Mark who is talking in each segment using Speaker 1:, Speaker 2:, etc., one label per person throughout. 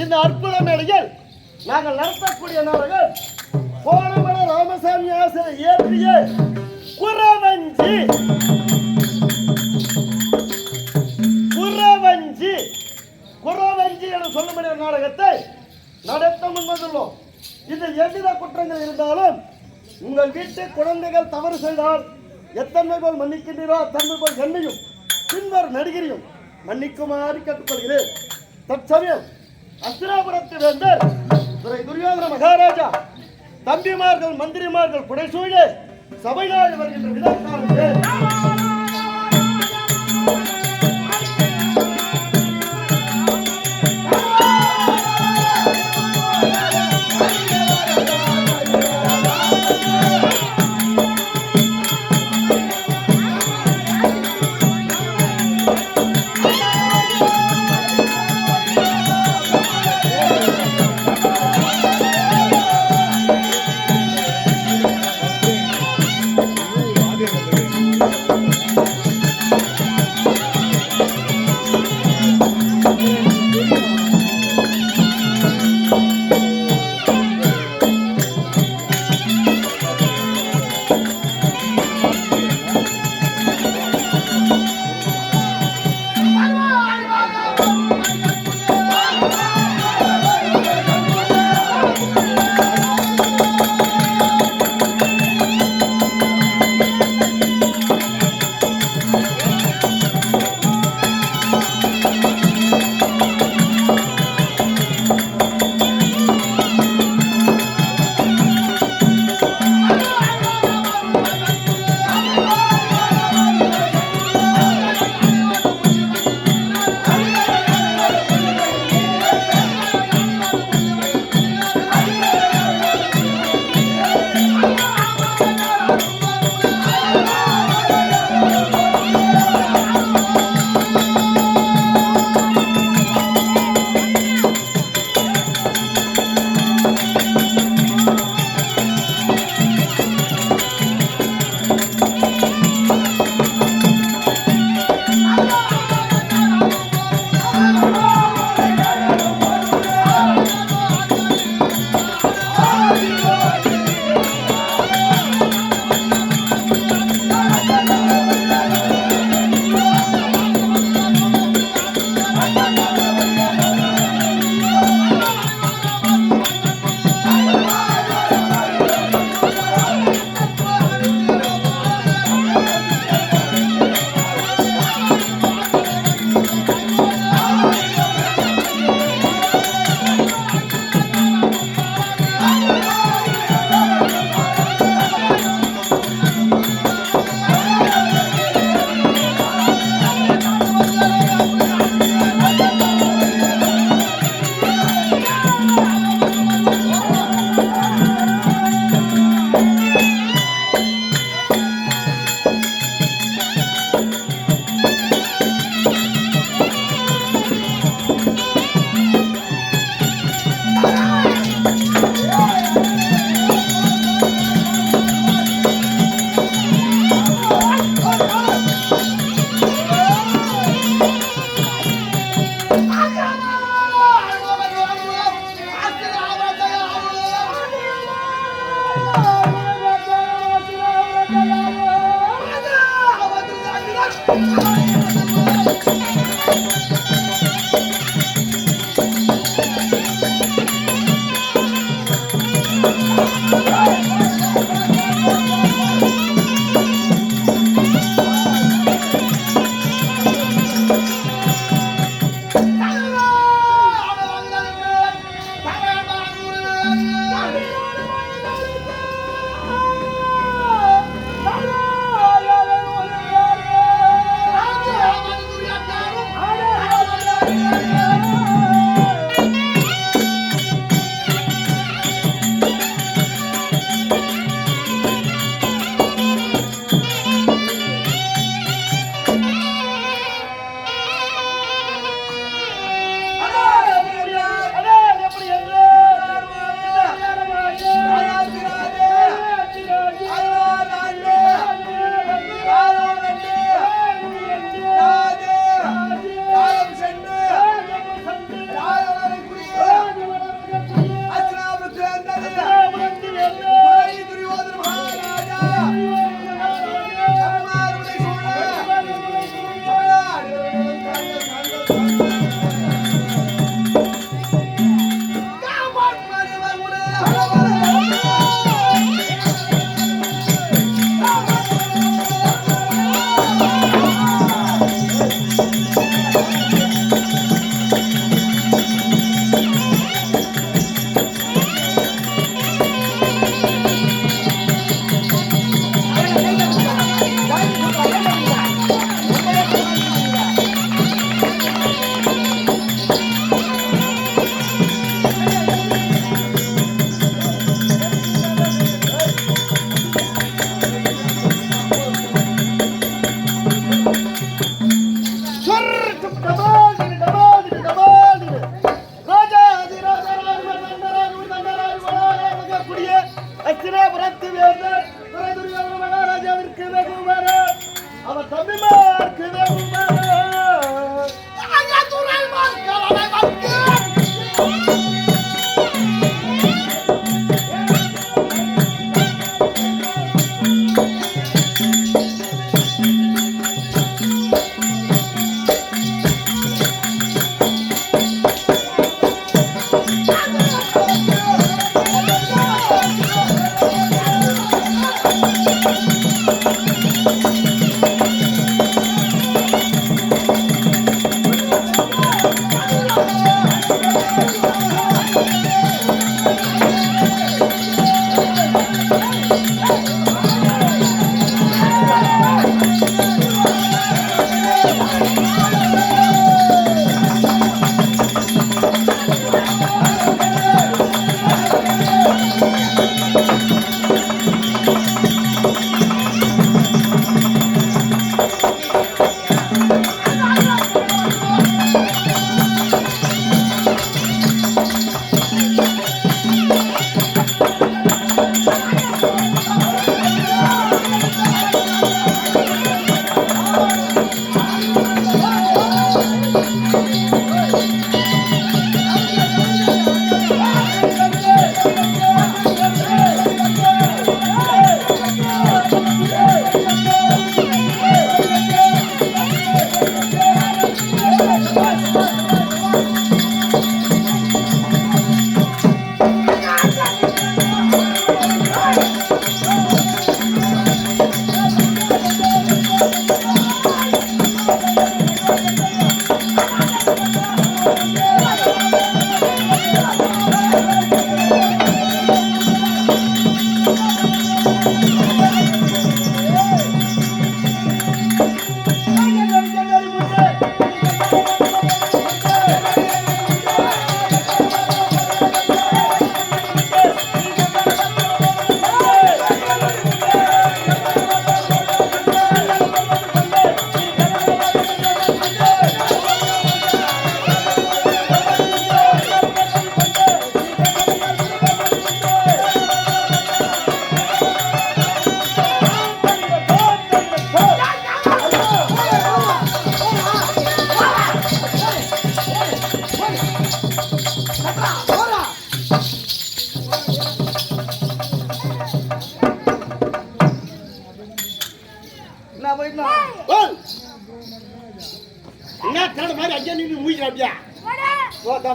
Speaker 1: இந்த அற்புத மேடையில் நாங்கள் நடத்தக்கூடிய நாடகம் கோலமல ராமசாமி ஆசிரியர் இயற்றிய குறவஞ்சி குறவஞ்சி குறவஞ்சி என்று சொல்லக்கூடிய நாடகத்தை நடத்த முன்வந்துள்ளோம். இதில் எவ்வித குற்றங்கள் இருந்தாலும் உங்கள் வீட்டு குழந்தைகள் தவறு செய்தால் எத்தனை போல் மன்னிக்கின்றீரோ அத்தனை போல் என்னையும் பின்வரும் நடிகரையும் மன்னிக்குமாறு கேட்டுக்கொள்கிறேன். தற்சமயம் அஸ்திராபுரத்து வேந்தர் துரியோதன மகாராஜா தம்பிமார்கள் மந்திரிமார்கள் புடைசூழ சபை நாடு வருகின்ற விதத்தால்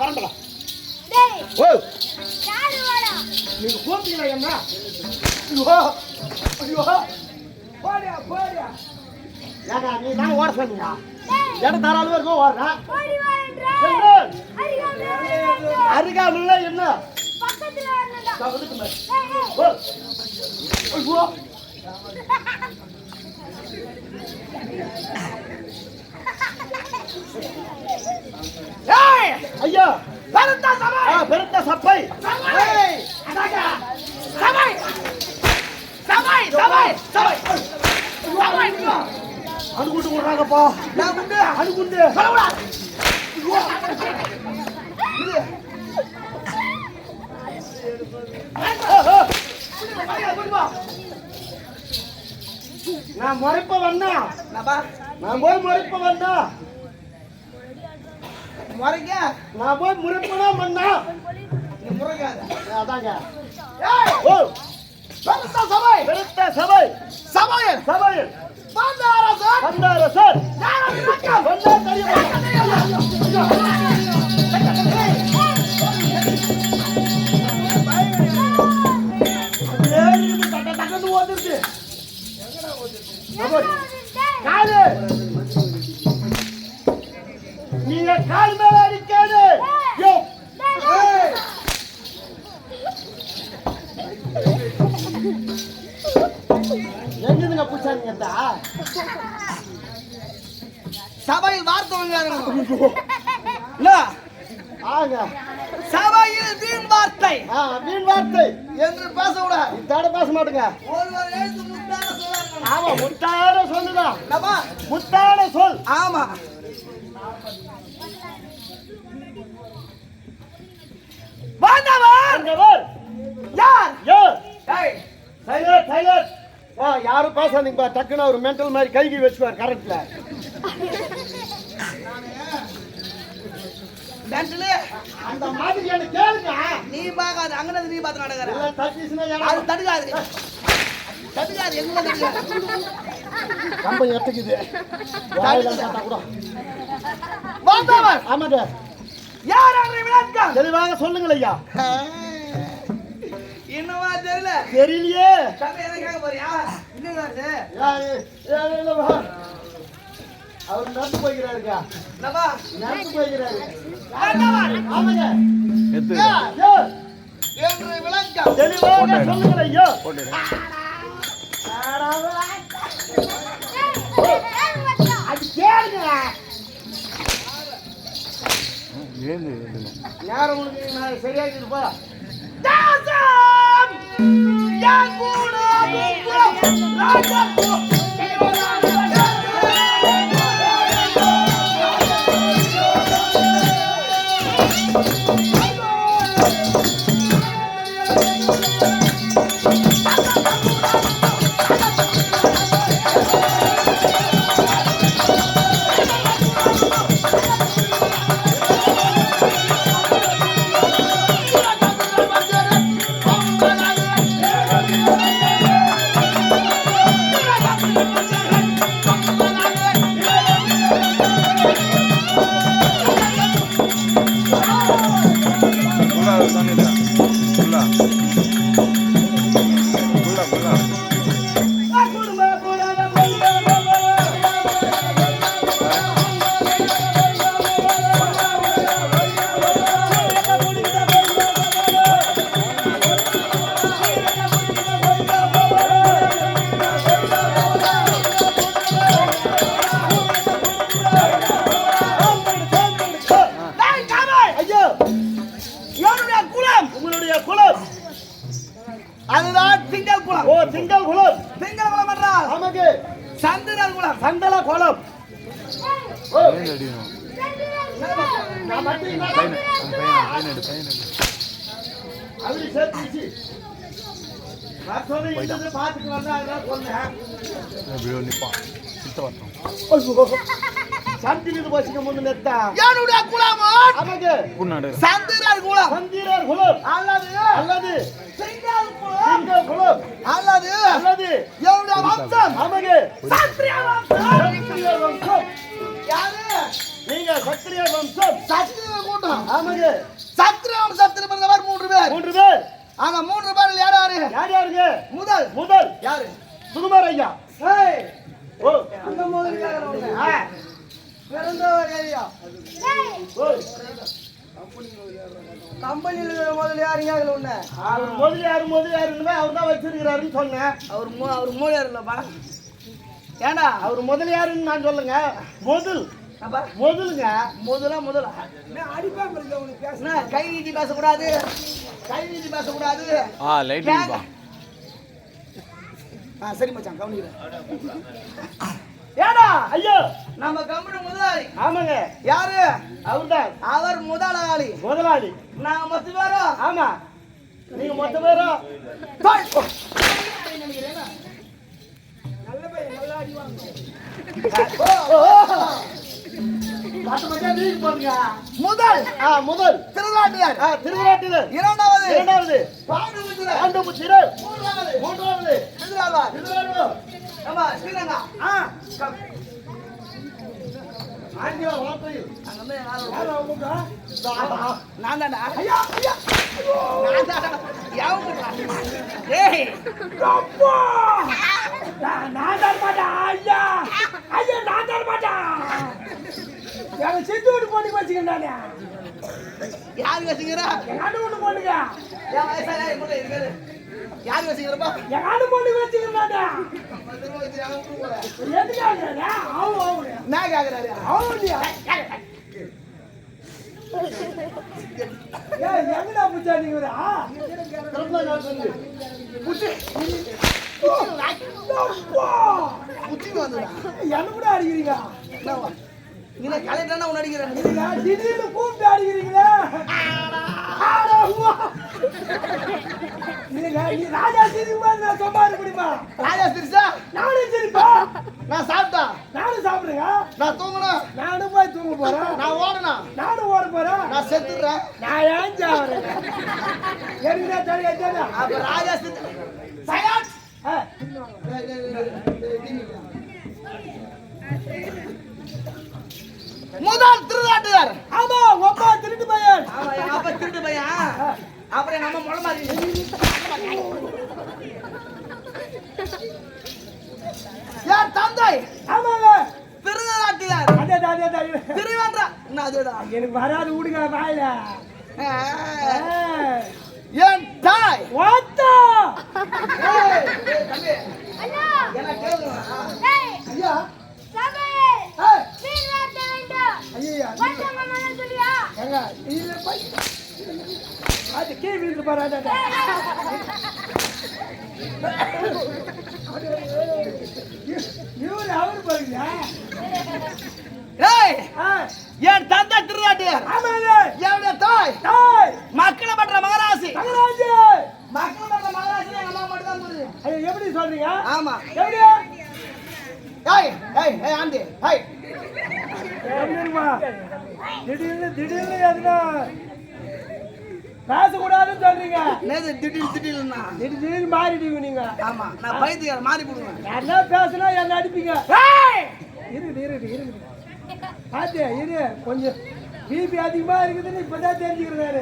Speaker 1: வரண்டா.
Speaker 2: டேய்
Speaker 1: ஓ
Speaker 2: யாரு வாடா?
Speaker 1: நீங்க கூப்பிட்டீங்களா என்ன? ஐயோ ஐயோ போடியா போடியா. ஏடா நீ தான் ஓட சொன்னீங்க.
Speaker 2: டேய்
Speaker 1: எட தாராளமா இருக்கோ ஓடுறா.
Speaker 2: ஓடி வாடா.
Speaker 1: அருகாமல என்ன?
Speaker 2: பக்கத்துல வரணும்டா.
Speaker 1: பக்கத்துல மே.
Speaker 2: டேய் டேய்.
Speaker 1: ஓ ஐயோ
Speaker 3: ஏய்
Speaker 1: ஐயா
Speaker 3: பெருத்த சபை
Speaker 1: பெருத்த சப்பை.
Speaker 3: ஏய் அடங்க சபை சபை சபை சபை சபை
Speaker 1: அணுகுண்டு போடுறாங்கப்பா.
Speaker 3: நான் உண்டு
Speaker 1: அணுகுண்டு
Speaker 3: சொல்லடா
Speaker 1: நான் மறைப்ப வந்தா
Speaker 3: நபா
Speaker 1: நான் போய் மறைப்ப வந்தா
Speaker 3: மறைங்க
Speaker 1: நான் போய் முறைப்பனா வந்தா
Speaker 3: நீ முறைக்காத
Speaker 1: அதாங்க.
Speaker 3: ஏய்
Speaker 1: ஓ
Speaker 3: பெருத்த சபை
Speaker 1: பெருத்த சபை
Speaker 3: சபையில்
Speaker 1: சபையில்
Speaker 3: பாந்தாரசன்
Speaker 1: வந்தாரசர்
Speaker 3: யாரும் இலக்கம்
Speaker 1: வந்தா தெரியுமா? ஏறி தட்ட தட்டன்னு ஓடுது. காலு நீங்க கால் மேல அடிக்காது. யோ ஏய் எங்கதுங்க புடிச்சாங்கடா?
Speaker 3: சபையில் வார்த்தை வாங்குறாங்க
Speaker 1: ஆங்க
Speaker 3: சபையில் வீண் வார்த்தை
Speaker 1: மீன் வார்த்தை
Speaker 3: என்று பேசக்கூடாது
Speaker 1: இதாட பேச மாட்டேங்க.
Speaker 3: ஒருவர் எழுத்து முத்தான சொல்றாங்க
Speaker 1: ஆமா முத்தான சொல்லுதா.
Speaker 3: நபா
Speaker 1: முத்தான சொல்.
Speaker 3: ஆமா வந்தவர்
Speaker 1: வந்தவர்
Speaker 3: யார்
Speaker 1: யோ
Speaker 3: ஏய்
Speaker 1: சைலட் சைலட். யாரும் பேசாதீங்கப்பா. டக்குன்னு ஒரு மென்டல் மாதிரி கைகி வச்சுக்குவார் கரெக்ட்ல.
Speaker 3: மென்டலி
Speaker 1: அந்த மாதிரி எனக்கு கேளுங்க.
Speaker 3: நீ பாக்காத அங்கனது நீ பாத்து நடக்கற
Speaker 1: எல்லாம் தட்டிச்சுன்னா
Speaker 3: அது
Speaker 1: எனக்கு
Speaker 3: தடுக்காது தடுக்காது எங்க தடுக்காது
Speaker 1: கம்பம் எட்டுக்குது. வாயில பார்த்தா கூட.
Speaker 3: வந்தவர்
Speaker 1: ஆமாங்க
Speaker 3: யார் என்று விளக்கம்
Speaker 1: தெளிவாக சொல்லுங்கள் ஐயா.
Speaker 3: இன்னுமா தெரியல
Speaker 1: தெரியலையே.
Speaker 3: சபை என்ன கேட்க போறியா இன்னும் வருது
Speaker 1: இல்லவா அவர் நடந்து போய்கிறாருங்க.
Speaker 3: நபா
Speaker 1: நடந்து போய்கிறாரு.
Speaker 3: வந்தவர்
Speaker 1: ஆமாங்க
Speaker 3: யார்
Speaker 1: யோ
Speaker 3: என்று விளக்கம்
Speaker 1: தெளிவாக சொல்லுங்கள் ஐயா. அது கேளுங்க. யாரும் உங்களுக்கு நான் சரியாக இருப்பா.
Speaker 3: தாசம் யாகூட ராஜா அதுதான் திங்கள் குளம்.
Speaker 1: ஓ திங்கள் குளம்.
Speaker 3: திங்கள் குளம் என்றால்
Speaker 1: ஆமாங்க
Speaker 3: சந்திரன் குளம்.
Speaker 1: சந்தல குளம். ஓ நான் மட்டும் அவரு சேர்த்துச்சு. நான் சொன்னேன் பார்த்துட்டு வந்தா அதான் சொன்னேன். சந்திரன் வச்சுக்க முன்னு நெத்தா.
Speaker 3: என்னுடைய குளம்
Speaker 1: ஆமாங்க
Speaker 3: சந்திரன் குளம்.
Speaker 1: சந்திரர் குளம்
Speaker 3: அல்லது
Speaker 1: அல்லது
Speaker 3: திங்கள் குளம்.
Speaker 1: திங்கள் குளம்
Speaker 3: அல்லது
Speaker 1: அல்லது
Speaker 3: என்னுடைய வம்சம்
Speaker 1: ஆமாங்க
Speaker 3: சத்திரிய வம்சம்.
Speaker 1: சத்திரிய வம்சம்.
Speaker 3: யாரு
Speaker 1: நீங்க சத்திரிய வம்சம்.
Speaker 3: சத்திரிய கூட்டம்.
Speaker 1: ஆமாங்க
Speaker 3: முதல்
Speaker 1: முதல்
Speaker 3: யாரு?
Speaker 1: சுகுமார் ஐயா.
Speaker 3: ஏய்,
Speaker 1: ஓ
Speaker 3: அந்த முதலியார் உன்னை. பிறந்தவர் ஐயா.
Speaker 2: டேய்
Speaker 1: ஓ
Speaker 3: கம்பெனியில் இருக்கிற முதலியார் உன்னை.
Speaker 1: அவர் முதலியாருன்னு அவர் தான் வச்சிருக்கிறாருன்னு சொன்னேன்.
Speaker 3: அவர் மூலியார் இல்லப்பா. ஏண்டா
Speaker 1: அவர் முதலியாருன்னு நான் சொல்லுங்க. முதலுங்க.
Speaker 3: முதலா அடிப்பாங்க உனக்கு பேசுன கை நீட்டி பேசக்கூடாது. சரி மச்சான் கவனிக்கிறேன். ஏடா
Speaker 1: ஐயோ
Speaker 3: நம்ம கம்பெனி முதலாளி.
Speaker 1: ஆமாங்க.
Speaker 3: யாரு?
Speaker 1: அவர்தான்
Speaker 3: அவர் முதலாளி.
Speaker 1: முதலாளி.
Speaker 3: நாங்க மொத்த பேரும்.
Speaker 1: ஆமா நீங்க மொத்த பேரும்
Speaker 3: நல்ல பையன் நல்லா அடி வாங்க. முதல்
Speaker 1: முதல்
Speaker 3: திருநாட்டியார்.
Speaker 1: திருவிழாட்டினர்.
Speaker 3: இரண்டாவது
Speaker 1: பாண்டுமுத்திரர். மூன்றாவது
Speaker 3: திருநாள்வார். ஆமா ஸ்ரீலங்கா.
Speaker 1: ஆங்கில வார்த்தையில்
Speaker 3: நான் தான்டா. நான் தான்டா. யாவுக்குடா? ஏய்
Speaker 1: நான் தர மாட்டேன். ஐயா ஐயா நான் தர மாட்டேன். எங்க சித்து வீட்டு பொண்ணுக்கு வச்சுக்கிட்டானே.
Speaker 3: யாரு வச்சுக்கிறா?
Speaker 1: எங்க அண்ணன் வீட்டு பொண்ணுங்க.
Speaker 3: என் வயசான கூட இருக்காரு. யாரு வச்சுக்கிறப்பா?
Speaker 1: எங்க அண்ணன் பொண்ணுக்கு வச்சுக்கிட்டானே. எதுக்காக அவங்க
Speaker 3: நான் கேக்குறாரு.
Speaker 1: அவனுடைய எங்கடா புச்சா நீங்க
Speaker 3: புத்திக்கு வந்துடா.
Speaker 1: என்ன கூட அடிக்கிறீங்க?
Speaker 3: நீ கலெக்டர்னா உன்னை அடிக்கிறேன்.
Speaker 1: திடீர்னு கூப்பிட்டு அடிக்கிறீங்களா? நீ ராஜா சிரிக்கும் நான் சும்மா இருக்க முடியுமா?
Speaker 3: ராஜா சிரிச்சா
Speaker 1: நானும் சிரிப்பா.
Speaker 3: நான் சாப்பிட்டா
Speaker 1: நானும் சாப்பிடுங்க.
Speaker 3: நான் தூங்கணும்.
Speaker 1: நானும் போய் தூங்க போறேன்.
Speaker 3: நான் ஓடணும்.
Speaker 1: நானும் ஓட போறேன்.
Speaker 3: நான் செத்துடுறேன்.
Speaker 1: நான் ஏன் சாவறேன்? எனக்கு தெரியாது.
Speaker 3: அப்ப ராஜா சிரிச்சா சைலன்ஸ். முதல் திருநாட்டுகார்.
Speaker 1: ஆமா அப்பா திருட்டு பையன்.
Speaker 3: ஆமா எங்க அப்பா திருட்டு பையன். அப்புறம் எங்க அம்மா முளமாரி. யார் தந்தை?
Speaker 1: ஆமாங்க
Speaker 3: திருநாட்டுகார்.
Speaker 1: அதே
Speaker 3: திருவேன்றா. என்ன அதுடா?
Speaker 1: எனக்கு வராது விடுங்க வாயில.
Speaker 3: என் தாய்.
Speaker 1: வாத்தா
Speaker 3: ஏய் தம்பி
Speaker 2: அண்ணா
Speaker 3: என்ன கேளுங்க.
Speaker 2: டேய்
Speaker 1: ஐயா
Speaker 2: சாமி
Speaker 1: ஏய்
Speaker 2: சீர்வாட்ட வேண்டும்.
Speaker 1: ஐயா
Speaker 2: வாட்டங்க மன சொல்லியா?
Speaker 1: எங்க இல்ல பை அது கேவி இருக்கு பாரு. இவரு அவரு பாருங்க.
Speaker 3: ஏய் என் தந்தை திருநாட்டுகார்.
Speaker 1: ஆமாங்க
Speaker 3: என்னுடைய தாய்
Speaker 1: தாய்
Speaker 3: மக்களை பற்ற மகராசி.
Speaker 1: மகராஜ்.
Speaker 3: மக்களை பற்ற மகராசி எங்க அம்மா மட்டும் தான் புரியுது.
Speaker 1: ஐயா எப்படி சொல்றீங்க?
Speaker 3: ஆமா.
Speaker 1: எப்படி
Speaker 3: ஏய் ஏய் ஏய் ஆண்டி ஏய்
Speaker 1: எப்படி இருக்குமா? திடீர்னு எதுனா பேசக்கூடாதுன்னு சொல்றீங்க.
Speaker 3: நேது திடீர்னா
Speaker 1: திடீர்னு மாறிடுவீங்க நீங்க.
Speaker 3: ஆமா நான் பைத்தியக்கார மாறி போடுவேன்.
Speaker 1: யாரா பேசினா என்ன அடிப்பீங்க. இருக்குது பாத்தியா இரு கொஞ்சம் பிபி அதிகமா இருக்குதுன்னு இப்பதான் தெரிஞ்சுக்கிறாரு.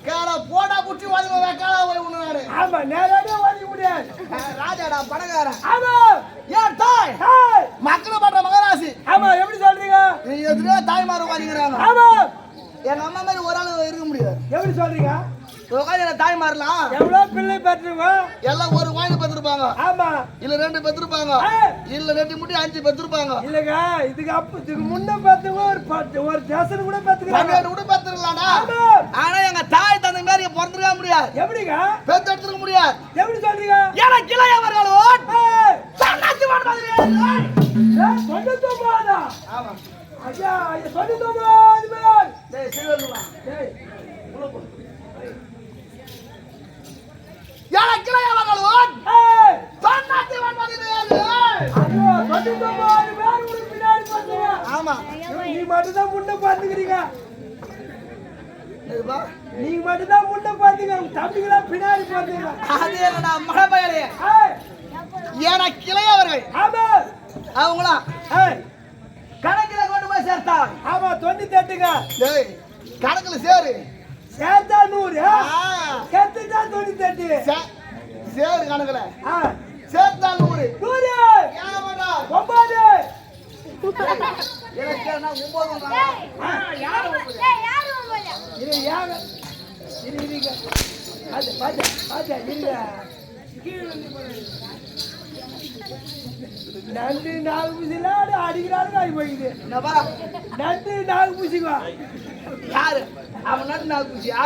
Speaker 3: கால போடா புட்டி வாங்க கால போய் உணராரு.
Speaker 1: ஆமா நேரடியா வாங்க முடியாது.
Speaker 3: ராஜாடா பணக்காரன்.
Speaker 1: ஆமா
Speaker 3: ஏன் தாய் மக்களை பற்ற மகராசி.
Speaker 1: ஆமா எப்படி சொல்றீங்க?
Speaker 3: நீ எதிரே தாய்மார் உட்காந்துக்கிறாங்க.
Speaker 1: ஆமா
Speaker 3: எங்க அம்மா மாதிரி ஒரு ஆள் இருக்க முடியாது.
Speaker 1: எப்படி சொல்றீங்க?
Speaker 3: உட்காந்து தாய்மார்லாம்
Speaker 1: எவ்வளவு பிள்ளை பெற்றுங்க
Speaker 3: எல்லாம் ஒரு வாங்கி பெற்றிருப்பாங்க.
Speaker 1: ஆமா
Speaker 3: இல்ல 2 பெற்றிருப்பாங்க. இல்ல 2 முட்டி 5 பெற்றிருப்பாங்க.
Speaker 1: இல்லங்க இதுக்கு முன்ன பார்த்தவங்க ஒரு டசன் கூட பெற்றுக்கிறாங்க.
Speaker 3: 12 கூட பெற்றிருக்கலாம்டா. ஆனா எங்க தாய் தந்தை மாதிரி பிறந்திருக்க முடியாது.
Speaker 1: எப்படிங்க
Speaker 3: பெத்து எடுத்துக்க முடியாது.
Speaker 1: எப்படி சொல்றீங்க?
Speaker 3: எனக்கு இளையவர்களும் சன்னாச்சி வாழ்வார்கள்.
Speaker 1: சொன்னது போதா?
Speaker 3: ஆமா
Speaker 1: ஐயா சொன்னது போதுமே.
Speaker 3: டேய் சிவலுவா
Speaker 1: டேய்
Speaker 3: உள்ள போ. எனக்கு இளையவர்களும் சன்னாச்சி வாழ்வார்கள்.
Speaker 1: ஐயோ சொன்னது போதுமே ஒரு பின்னாடி பாத்தீங்க.
Speaker 3: ஆமா
Speaker 1: நீ மட்டும் தான் முன்ன பாத்துக்கிறீங்க.
Speaker 3: இதுபா
Speaker 1: நீங்க மட்டும் தான் முன்ன பாத்தீங்க. உங்க தம்பிகளா பின்னாடி பாத்தீங்க.
Speaker 3: அது என்னடா மடபயலே. எனக்கு இளையவர்கள்.
Speaker 1: ஆமா
Speaker 3: அவங்களா கணக்கில கொண்டு போய் சேர்த்தாங்க.
Speaker 1: ஆமா 98ங்க.
Speaker 3: டேய் கணக்குல சேரு.
Speaker 1: சேர்த்தா 100 கெத்துட்டா 98.
Speaker 3: சேர் கணக்குல
Speaker 1: ஆ
Speaker 3: சேர்த்தால் 100
Speaker 1: 100
Speaker 3: ஏமாடா
Speaker 1: 9
Speaker 3: எனக்கு என்ன 9
Speaker 2: யாரு போல
Speaker 1: இது யாங்க இருங்க அது பாத்து இருங்க நண்டு நாகு பூசிலாடு அடிக்கிறாரு ஆகி போயிடுது
Speaker 3: என்னப்பா
Speaker 1: நண்டு நாகு பூசிக்குவா
Speaker 3: யாரு அவன் நட்டு நாள் பூச்சியா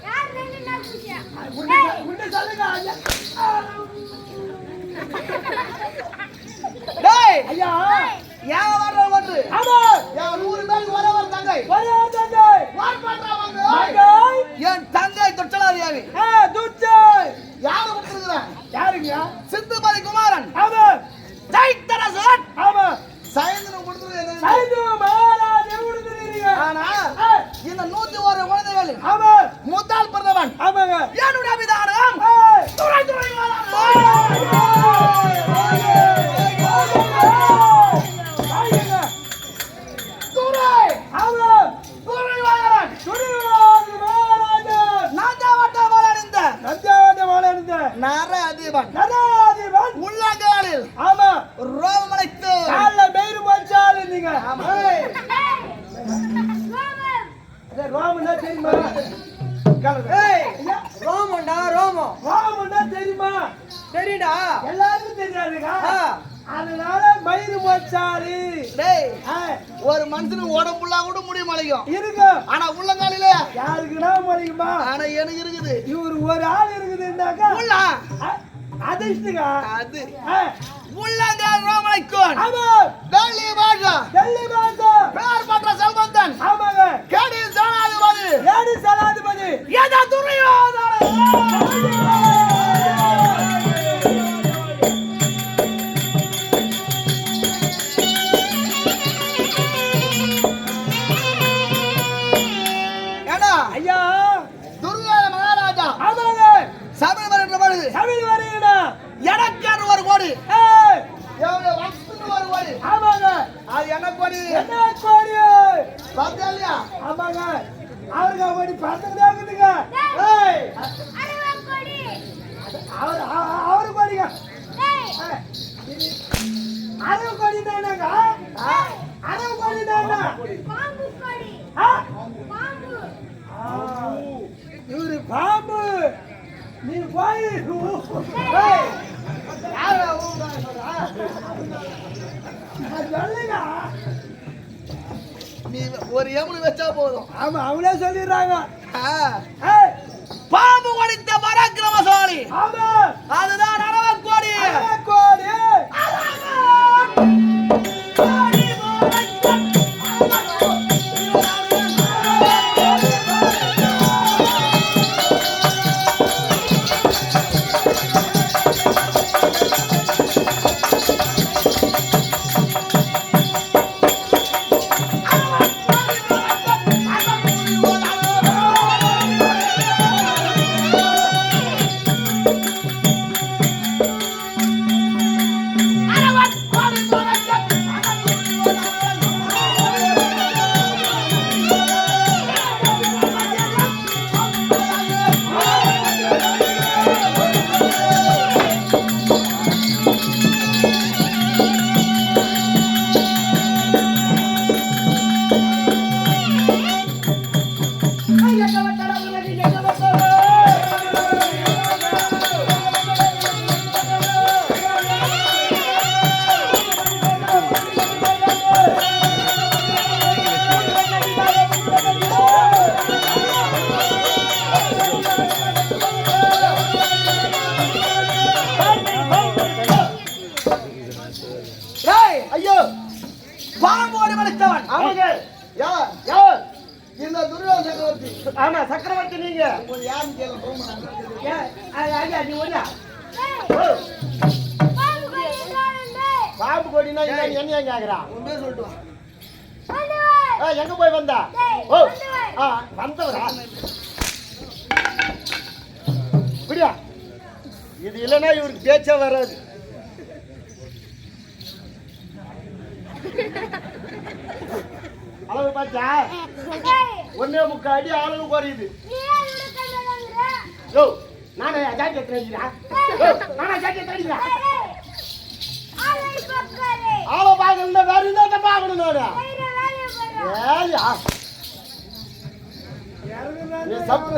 Speaker 2: யார் ரெண்டு நாள் பூசியா
Speaker 1: முன்ன சொல்லுங்க ஐயா
Speaker 3: டேய்
Speaker 1: ஐயா
Speaker 3: ஏன் வர்ற வந்து
Speaker 1: ஆமா
Speaker 3: ஏன் 100 பேருக்கு ஒரே ஒரு தங்கை
Speaker 1: வரே தங்கை
Speaker 3: வாட் பண்றாங்க
Speaker 1: தங்கை
Speaker 3: என் தங்கை தொட்டலாரியாவி
Speaker 1: துச்சை
Speaker 3: யாரு கொடுத்துருக்கறேன்
Speaker 1: யாருங்க
Speaker 3: சிந்துமதி குமாரன்
Speaker 1: ஆமா
Speaker 3: ஜெயித்தரசன்
Speaker 1: ஆமா
Speaker 3: சைந்தனம் கொடுத்துருக்கேன்
Speaker 1: சைது மகாராஜ் கொடுத்துறீங்க
Speaker 3: ஆனா இந்த 101 குழந்தைகள்
Speaker 1: ஆமா
Speaker 3: முதல் பிறந்தவன்
Speaker 1: ஆமாங்க
Speaker 3: என்னுடைய அபிதானம் துறை துறை துறை
Speaker 1: ஆமா
Speaker 3: துறை வாழறன்
Speaker 1: துணிவாக மகாராஜா
Speaker 3: நாந்தாவட்ட வாழறிந்த
Speaker 1: நந்தாவட்ட வாழறிந்த
Speaker 3: நர அதிபன்
Speaker 1: நராதிபன்
Speaker 3: உள்ளங்காலில்
Speaker 1: ஆமா
Speaker 3: ரோமனைத்து
Speaker 1: கால்ல மேரு மச்சால் இருந்தீங்க
Speaker 3: ஆமா.
Speaker 1: ஏய்,
Speaker 2: ரோமம்
Speaker 1: அத ரோமன்னா தெரியுமா
Speaker 3: ஏய்
Speaker 1: ஐயா,
Speaker 3: ரோமண்டா ரோமம்
Speaker 1: ரோமன்னா தெரியுமா
Speaker 3: தெரியுடா
Speaker 1: எல்லாருக்கும் தெரியாதுங்க அதனால மயிறு மச்சாலி
Speaker 3: டேய்
Speaker 1: ஆ,
Speaker 3: ஒரு மனுஷனுக்கு உடம்புள்ளா கூட முடிய மலைக்கும்
Speaker 1: இருக்கு
Speaker 3: ஆனா உள்ளங்காலில
Speaker 1: யாருக்குன்னா முடியுமா
Speaker 3: ஆனா எனக்கு இருக்குது
Speaker 1: இவர் ஒரு ஆள் இருக்குதுன்னாக்கா
Speaker 3: உள்ள
Speaker 1: அதிர்ஷ்டுங்க
Speaker 3: அது உள்ளங்கால் ரோமனைக்கோன்
Speaker 1: ஆமா
Speaker 3: டெல்லி பாஷா
Speaker 1: டெல்லி பாஷா
Speaker 3: பேர் பற்ற செல்வந்தன்
Speaker 1: ஆமாங்க
Speaker 3: கேடி ஜனாதிபதி
Speaker 1: ஏடி சலாதிபதி
Speaker 3: ஏதா துறையோதர ஏடா
Speaker 1: ஐயா
Speaker 3: துர்யோதன மகாராஜா
Speaker 1: ஆமாங்க
Speaker 3: சபை வருகின்ற பொழுது
Speaker 1: தமிழ் வரீங்கடா
Speaker 3: எனக்கு ஒரு கோடி
Speaker 1: ஏய்
Speaker 3: எவ்வளவு வசத்துக்கு ஒரு கோடி
Speaker 1: ஆமாங்க
Speaker 3: அது என்ன கோடி
Speaker 1: என்ன கோடி
Speaker 3: பார்த்தா இல்லையா
Speaker 1: ஆமாங்க அவருக்கு கோடி பறந்துட்டே இருக்குதுங்க ஏய்
Speaker 2: அருவா கொடி
Speaker 1: அவரு கோடிங்க
Speaker 2: ஏய்
Speaker 1: அரவு கோடி தானாங்க அரவு கோடி தானா
Speaker 2: பாம்பு கொடி பாம்பு
Speaker 1: இவரு பாம்பு நீ போய்
Speaker 3: ஏய் யாரா ஊரா சொல்றா
Speaker 1: சொல்லுங்க
Speaker 3: நீ ஒரு எமுனு வச்சா போதும்
Speaker 1: ஆமா அவங்களே சொல்லிடுறாங்க
Speaker 3: ஏய் பாம்பு ஒடித்த பராக்கிரமசாலி
Speaker 1: ஆமா
Speaker 3: அதுதான் அரவன் கோடி
Speaker 1: அரவு கோடி
Speaker 3: ஐயோ பாம்பு ஓடி மடித்தவன்
Speaker 1: ஆமாங்க
Speaker 3: யார்
Speaker 1: யார்
Speaker 3: இந்த துரியோதன சக்கரவர்த்தி
Speaker 1: ஆமா சக்கரவர்த்தி நீங்க
Speaker 3: உங்களுக்கு யாருன்னு கேளுங்க
Speaker 1: ஐயா நீ ஓடியா
Speaker 2: பாம்பு கொடி காணந்தே
Speaker 1: பாம்பு கோடினா என்ன கேக்குறான்
Speaker 3: உன் பேர் சொல்லிட்டு வா
Speaker 2: வந்துவாய்
Speaker 1: எங்க போய் வந்தா
Speaker 2: டேய்,
Speaker 1: ஓ
Speaker 2: வந்துவாய்.
Speaker 1: வந்தவரா புரியா இது இல்லைன்னா இவருக்கு பேச்சே வராது அளவு பார்த்தா
Speaker 2: டேய்,
Speaker 1: 1.25 அடி அளவு குறையுது
Speaker 2: நீ ஏன் இவ்வளவு கண்ணாடிங்கிற?
Speaker 1: யோ நானே ஜாக்கெட் தேடிக்கிறேன். நானே ஜாக்கெட் தேடிக்கிறேன்.
Speaker 2: ஆளை பக்கரே
Speaker 1: ஆளை பார்க்கணும் வேற என்ன பார்க்கணும் நானு
Speaker 2: வேற வேலைய பாரு
Speaker 1: ஏயா நீ சப்பு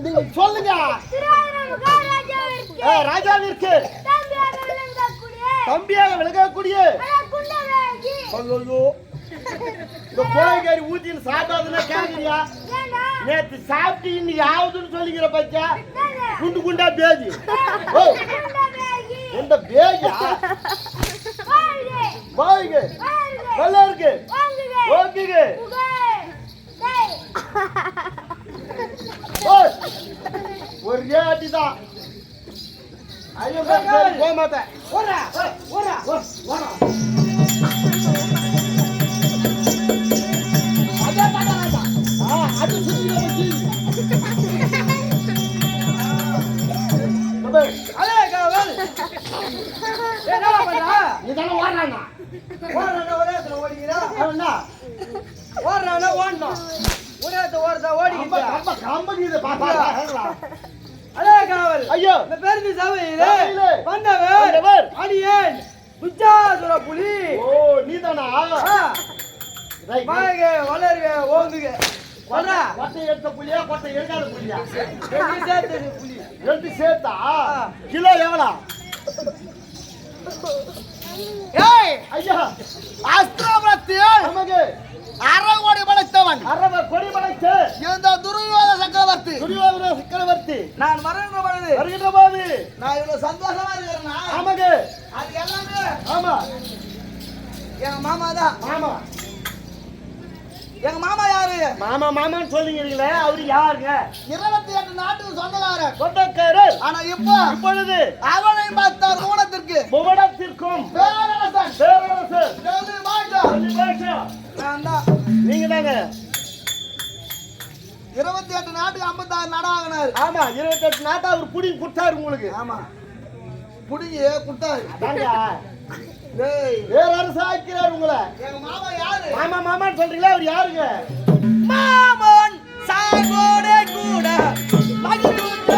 Speaker 1: நீங்க சொல்லுங்க.
Speaker 2: திருவாரூர் மகாராஜாவிற்கு
Speaker 1: ராஜாவிற்கு
Speaker 2: தம்பியாக விளங்கக்கூடிய
Speaker 1: தம்பியாக விளங்கக்கூடிய
Speaker 2: குண்டவேகி
Speaker 1: சொல்லு இந்த கோழிக்காரி ஊத்தின்னு சாப்பிடாதுன்னா கேக்குறியா?
Speaker 2: ஏண்டா
Speaker 1: நேத்து சாப்பிட்டு இன்னைக்கு ஆகுதுன்னு சொல்லிக்கிற பச்சா
Speaker 2: தானே
Speaker 1: குண்டு குண்டா பேஜி
Speaker 2: குண்டவேகி
Speaker 1: இந்த பேஜா
Speaker 2: வாங்கே
Speaker 1: வாங்க
Speaker 2: வாங்கே
Speaker 1: நல்லா இருக்கு
Speaker 2: வாங்குங்க
Speaker 1: ஓகேங்க
Speaker 2: உகே டேய்
Speaker 1: ஓய் ஒரே அடிதான் ஐயோ போக மாட்டேன்
Speaker 3: ஓடுறா ஓடுறா
Speaker 1: வாடா அதே பாடா அது சுத்தில போச்சு பபே
Speaker 3: அலே காவல் என்ன பண்றா
Speaker 1: இதெல்லாம் ஓடுறானா
Speaker 3: ஓடுறா ஒரே இடத்துல ஓடிக்கிறா
Speaker 1: அவனா
Speaker 3: ஓடுறானா ஓடணும் ஒரே இடத்துல ஓடுறா ஓடிக்கிட்டா
Speaker 1: ரொம்ப கம்பகிது பாப்பா
Speaker 3: அலே காவல்
Speaker 1: ஐயோ
Speaker 3: இந்த பேருந்து சபையிலே
Speaker 1: சபையிலே
Speaker 3: வந்தவர்
Speaker 1: வந்தவர்
Speaker 3: அடியேன் புச்சாசுர புலி
Speaker 1: ஓ நீதானா ரைட்
Speaker 3: வாங்க வளருக ஓங்குக வர்றா
Speaker 1: கொட்டை எடுத்த புலியா கொட்டை எடுக்காத புலியா
Speaker 3: ரெண்டு சேர்த்து புலி
Speaker 1: ரெண்டு சேர்த்தா கிலோ எவ்வளோ
Speaker 3: ஏய்
Speaker 1: ஐயா
Speaker 3: அஸ்திரபுரத்தில்
Speaker 1: நமக்கு
Speaker 3: அறகோடி படைத்தவன்
Speaker 1: அரவ கொடி படைத்து
Speaker 3: இந்த துரியோத சக்கரவர்த்தி
Speaker 1: துரியோதன சக்கரவர்த்தி
Speaker 3: நான் வருகின்ற பொழுது
Speaker 1: வருகின்ற போது
Speaker 3: நான் இவ்வளவு சந்தோஷமா இருக்கிறேன்னா
Speaker 1: நமக்கு
Speaker 3: அது எல்லாமே
Speaker 1: ஆமா
Speaker 3: எங்க மாமா தான்
Speaker 1: ஆமா
Speaker 3: எங்க மாமா யாரு
Speaker 1: மாமா மாமான்னு சொல்லிக்கிறீங்களே அவரு யாருங்க
Speaker 3: 28 நாட்டுக்கு சொந்தக்காரர்
Speaker 1: சொந்தக்காரர்
Speaker 3: ஆனா இப்போ
Speaker 1: இப்பொழுது
Speaker 3: அவனை பார்த்தார் மூலத்திற்கு
Speaker 1: புவனத்திற்கும்
Speaker 3: பேரரசன்
Speaker 1: பேரரசர்
Speaker 3: தேவி மாட்டா நான் தான்
Speaker 1: நீங்க தாங்க
Speaker 3: 28 நாட்டுக்கு 56 நடாகினார்
Speaker 1: ஆமா 28 நாட்டா அவர் புடிங்கி கொடுத்தாரு உங்களுக்கு
Speaker 3: ஆமா புடிங்கி குட்டாரு
Speaker 1: அதாங்க
Speaker 3: டேய்
Speaker 1: பேரரசு ஆக்கிறார் உங்களை
Speaker 3: எங்க மாமா யாரு
Speaker 1: மாமா மாமான்னு சொல்றீங்களா அவர் யாருங்க
Speaker 3: மாமன் சாகோடே கூட மகிழ்வுற்ற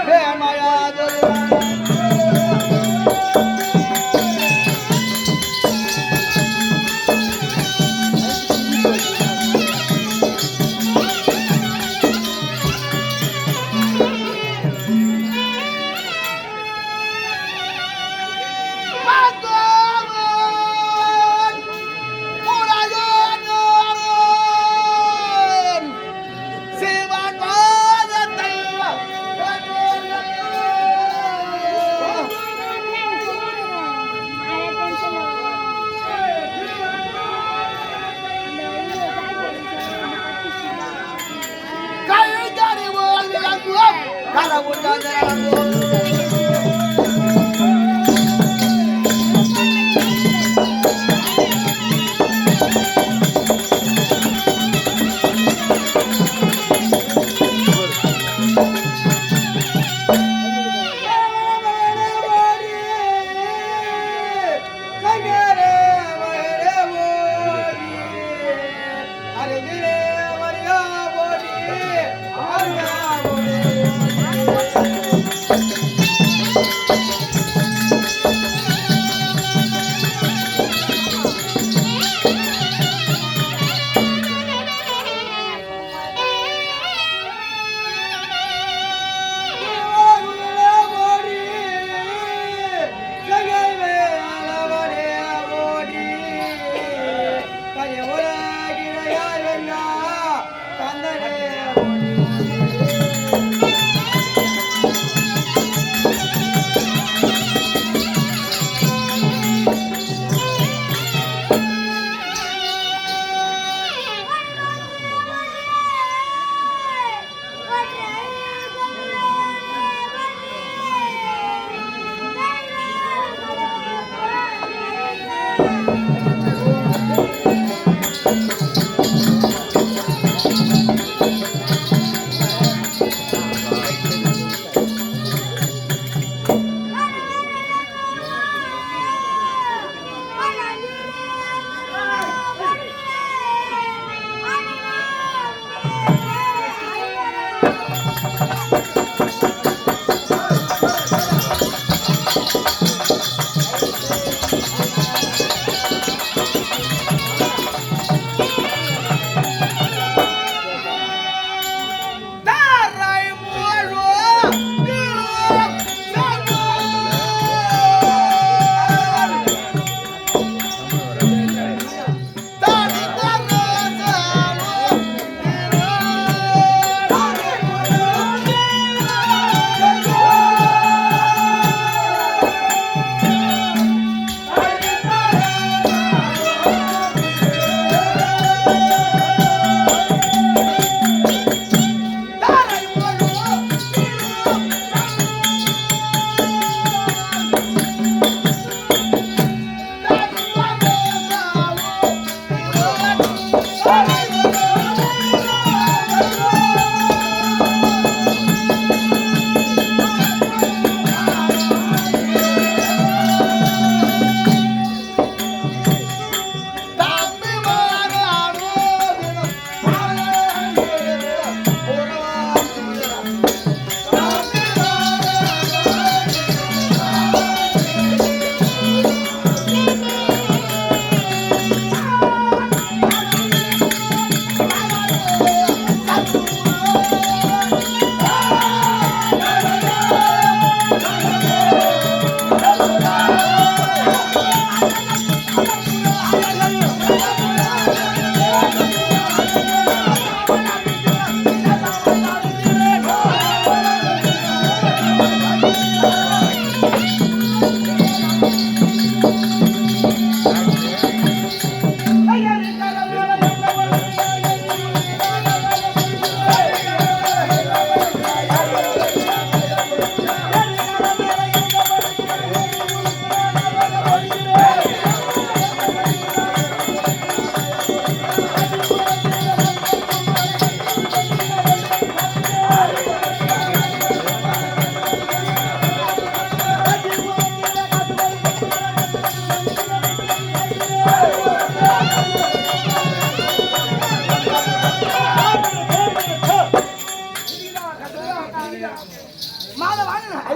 Speaker 3: வேண்மையாதொரு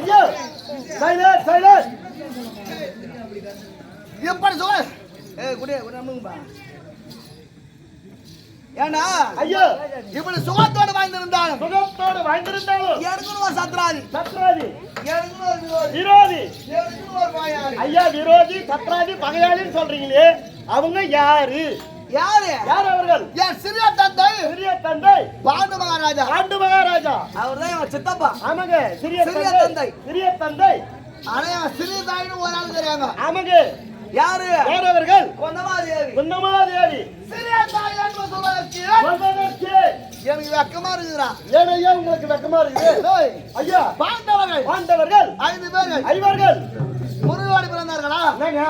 Speaker 4: ஐயோ சைலண்ட் சைலண்ட் எப்படி சொல்ல குடியே குடியா ஏண்டா ஐயோ இப்படி சுகத்தோடு வாய்ந்திருந்தாலும் எடுக்கணும் சத்ராதி எடுக்கணும் விரோதி ஐயா விரோதி சத்ராதி பகையாளின்னு சொல்றீங்களே அவங்க யாரு யாரு அவர்கள் என் சிறிய தந்தை பாண்டு மகாராஜா அவர்தான் என் சித்தப்பா ஆமாங்க சிறிய தந்தை ஆனா என் சிறிய தாயின்னு ஒரு ஆள் தெரியாங்க ஆமாங்க யாரு அவர்கள் குந்தமாதேவி சிறிய தாய் என்று சொல்வதற்கு எனக்கு வெக்கமா இருக்குறா ஏன் ஐயா உங்களுக்கு வெக்கமா இருக்குது ஐயா பாண்டவர்கள் 5 பேர்கள் முருகோடு பிறந்தார்களா என்னங்க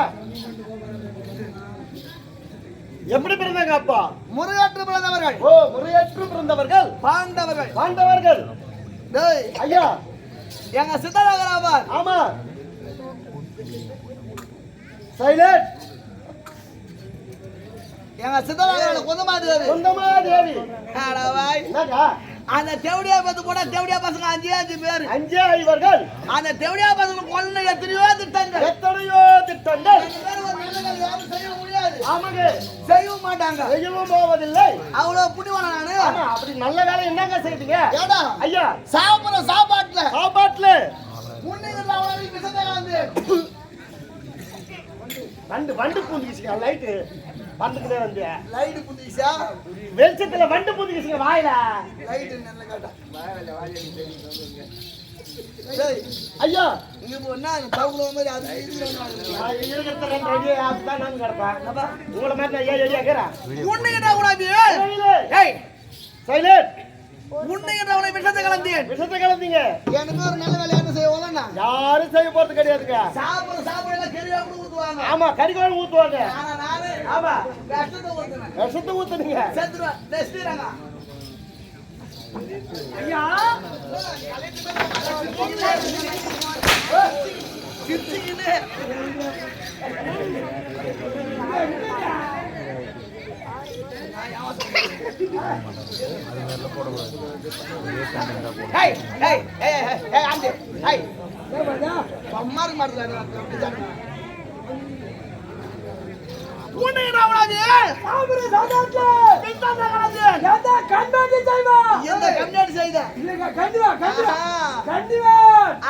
Speaker 4: எப்படி பிறந்தாங்க அப்பா முருகேற்று பிறந்தவர்கள் முருகேற்று பிறந்தவர்கள் பாண்டவர்கள் டேய் ஐயா எங்க சித்தராகராவர் ஆமா சைலண்ட் எங்க சித்தராகரால குந்தமாதேவி அட பாய் என்னடா அந்த தேவடியா பத்து போட தேவடியா பசங்க 5 பேர் 5 ஐவர்கள் அந்த தேவடியா பசங்க கொல்ல எத்தனையோ திட்டங்கள் செய்ய முடியாது ஆமாங்க செய்யவும் மாட்டாங்க செய்யவும் போவதில்லை அவ்வளவு புண்ணியவான நானு ஆமா அப்படி நல்ல வேலை என்னங்க செய்தீங்க ஏடா ஐயா சாப்பிடுற சாப்பாட்டுல முன்னிங்கல அவரை விசதகாந்து வண்டு பூந்திக்கிச்சு லைட் வந்துட்டே வந்து லைட் பூந்திக்கிச்சா வெளிச்சத்துல வண்டு பூந்திக்கிச்சு வாயில லைட் நல்ல காட்டா ஐயா இங்க போனா தவுல மாதிரி அது இருக்கிறது ரெண்டு அடி ஆப்தான் நான் கடப்பா உங்கள மாதிரி ஐயா ஐயா கேக்குறா உன்னையடா கூடாது ஏய் சைலண்ட் உன்னையடா உன்னை விஷத்தை கலந்தீங்க எனக்கு ஒரு நல்ல வேலை என்ன செய்யவலன்னா யாரும் செய்ய போறது கிடையாதுங்க சாப்பிட எல்லாம் கறிவாங்க ஊத்துவாங்க ஆமா கறிவாங்க ஊத்துவாங்க நானே ஆமா விஷத்தை ஊத்துனீங்க செத்துறா டெஸ்டிராங்க ஐயா கிச்சிக்கினே ஹேய் ஹேய் ஹேய் ஹேய் ஆண்டே ஹேய் பம்மார் மாடுறாங்க உன்னை ராவணாஜி சாபர சாதாட்ல பின்தான கராஜி எந்த கண்ணாடி செய்வா எந்த கண்ணாடி செய்த இல்லங்க கண்டிவா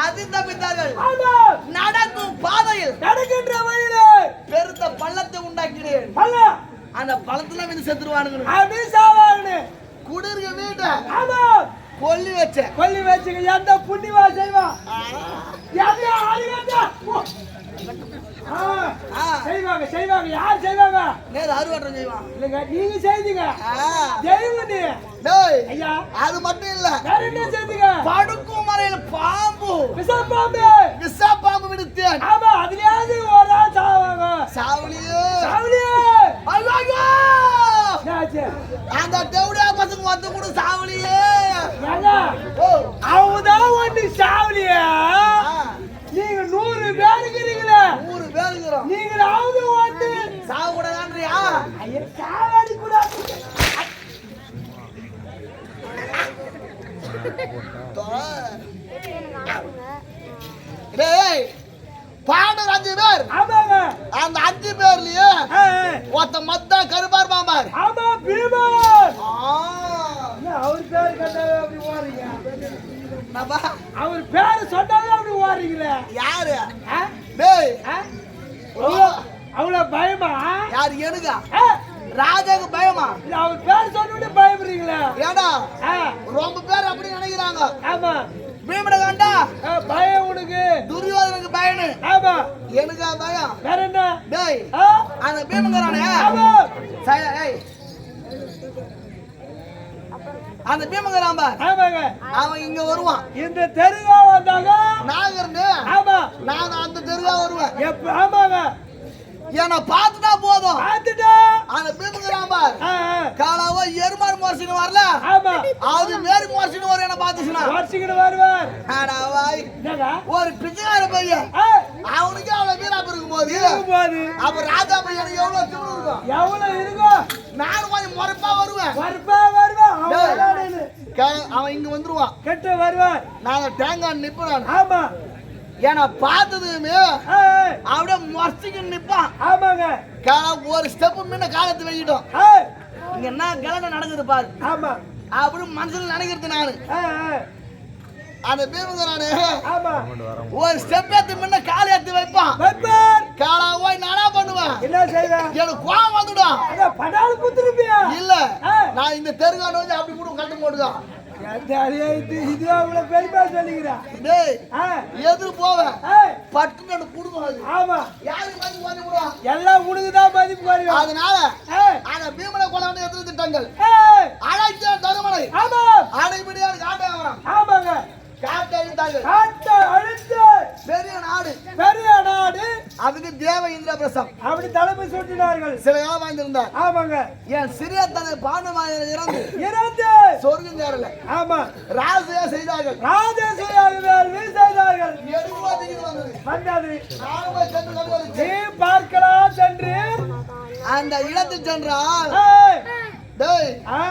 Speaker 4: அதிந்த பித்தார்கள் ஆமா நடக்கும் பாதையில் நடக்கின்ற வழியில் பெருத்த பள்ளத்தை உண்டாக்கினேன் பள்ளம் அந்த பள்ளத்துல வந்து செத்துருவானுங்க அப்படியே சாவானுங்க குடிர்க வீட்ட ஆமா கொல்லி வச்ச எந்த புண்ணியவா செய்வா யாரே ஆளுங்க செய்வாங்க யார் செய்வாங்க நேரா அறுவட்டம் செய்வான் இல்லங்க நீங்க செய்தீங்க தெய்வம் நீ டேய் ஐயா அது மட்டும் இல்ல வேற என்ன செய்தீங்க படுக்கும் மறையில பாம்பு விஷப்பாம்பு விடுத்தேன் ஆமா அதுலயாவது ஒரு ஆள் சாவாங்க சாவலியே ஐயோ யாச்சே அந்த தேவடியா பசங்க வந்து கூட சாவலியே ஏங்க அவதான் வந்து சாவலியே நீங்க 100 பேர் இருக்கீங்களா 100 பேர் இருக்கறோம் நீங்களாவது வந்து சாவ கூடாதுன்றியா ஐயா சாவடி கூடாது டேய் பாண்டவர் 5 பேர் ஆமாங்க அந்த 5 பேர்லயே ஒருத்த மத்த கருப்பார் மாமார் ஆமா பீமர் அவர் பேர் கண்டாவே அப்படி ஓடுறீங்க அவர் பேரு சொன்னாலே அப்படி ஓடுறீங்களே யாரு டேய் அவ்வளவு பயமா யார் எனக்கா ராஜாக்கு பயமா அவர் பேர் சொன்னே பயப்படுறீங்களே ஏடா ரொம்ப பேர் அப்படி நினைக்கிறாங்க ஆமா பீமனை கண்டா பயம் உனக்கு துரியோதனுக்கு பயனு ஆமா எனக்கு பயம் வேற என்ன டேய் அந்த பீமங்கறானே ஆமா ஏய் அந்த பீமங்கறான் பார் ஆமாங்க அவன் இங்க வருவான் இந்த தெருவா வந்தாங்க நாகர்னு ஆமா நான் அந்த தெருவா வருவேன் எப்ப ஆமாங்க ஏன்னா பாத்துட்டா போதும் பாத்துட்டா அந்த பீமங்கறான் பார் காலாவோ எருமார் மோர்சின வரல ஆமா அது மேரி மோர்சின வர என்ன பாத்துச்சுனா மோர்சின வருவார் அட வாய் ஒரு பிச்சைக்கார பையன் அவனுக்கு அவ்வளவு வீரா இருக்கும்போது அப்ப ராஜா பையன் எவ்வளவு இருக்கும் நான் கொஞ்சம் மொறப்பா வருவேன் அவன் இங்க வந்துருவான் கெட்ட வருவான் நான் தேங்காய் நிப்பறான் ஆமா ஏன்னா பார்த்ததுமே
Speaker 1: ஏய்,
Speaker 4: அப்படியே மறைச்சிக்கு நிப்பான்.
Speaker 1: ஆமாங்க.
Speaker 4: ஒரு ஸ்டெப் முன்ன காலத்து வைக்கிட்டோம்.
Speaker 1: ஏய்,
Speaker 4: இங்க என்ன கலனை நடக்குது பாரு.
Speaker 1: ஆமா.
Speaker 4: அப்படி மனசுல நினைக்கிறது நானு.
Speaker 1: ஏய்,
Speaker 4: அந்த பீமுங்க நானு
Speaker 1: ஆமா.
Speaker 4: ஒரு ஸ்டெப் ஏத்து முன்ன கால் ஏத்து வைப்பான்.
Speaker 1: வைப்பார்.
Speaker 4: காலா போய் நானா பண்ணுவேன்.
Speaker 1: என்ன செய்வேன்?
Speaker 4: எனக்கு கோவம் வந்துடும்.
Speaker 1: அட படால குத்துருப்பியா?
Speaker 4: இல்ல
Speaker 1: ஏய்,
Speaker 4: நான் இந்த தெருகான வந்து அப்படி கூட கட்டு போட்டுதான்.
Speaker 1: எந்த அடியே இது அவ்வளவு பெருமையா சொல்லிக்கிறா?
Speaker 4: டேய்
Speaker 1: ஏய்,
Speaker 4: எதிர் போவேன்.
Speaker 1: ஏய்,
Speaker 4: பட்டுன்னு குடும்பம் அது.
Speaker 1: ஆமா.
Speaker 4: யாருக்கு வந்து வந்து விடுவான்.
Speaker 1: எல்லாம் உனக்குதான் மதிப்பு குறையும்.
Speaker 4: அதனால
Speaker 1: ஏய்,
Speaker 4: அந்த பீமனை கொலை வந்து எதிர் திட்டங்கள்
Speaker 1: ஏய்,
Speaker 4: அழைத்த தருமனை
Speaker 1: ஆமா.
Speaker 4: அடைபடியாக காட்டாங்க.
Speaker 1: ஆமாங்க.
Speaker 4: காட்ட அழித்தாங்க.
Speaker 1: காட்ட அழித்து
Speaker 4: பெரிய நாடு
Speaker 1: பெரிய நாடு.
Speaker 4: அதுக்கு தேவ இந்திர பிரசம்
Speaker 1: அப்படி தலைமை சூட்டினார்கள்.
Speaker 4: சில காலம் வாழ்ந்திருந்தார்.
Speaker 1: ஆமாங்க.
Speaker 4: என் சிறிய தனது பாண்டமாயர் இறந்து
Speaker 1: இறந்து
Speaker 4: சொர்க்கம் சேரல.
Speaker 1: ஆமா.
Speaker 4: ராஜையா செய்தார்கள்.
Speaker 1: ராஜேஸ்வரியாக வேள்வி செய்தார்கள்.
Speaker 4: எடுக்குவாதிக்கு வந்தது.
Speaker 1: வந்தது.
Speaker 4: நானும் போய் சென்று கண்டு
Speaker 1: நீ பார்க்கலாம் சென்று
Speaker 4: அந்த இடத்தில் சென்றால்
Speaker 1: ஏய்,
Speaker 4: டேய்
Speaker 1: ஆ,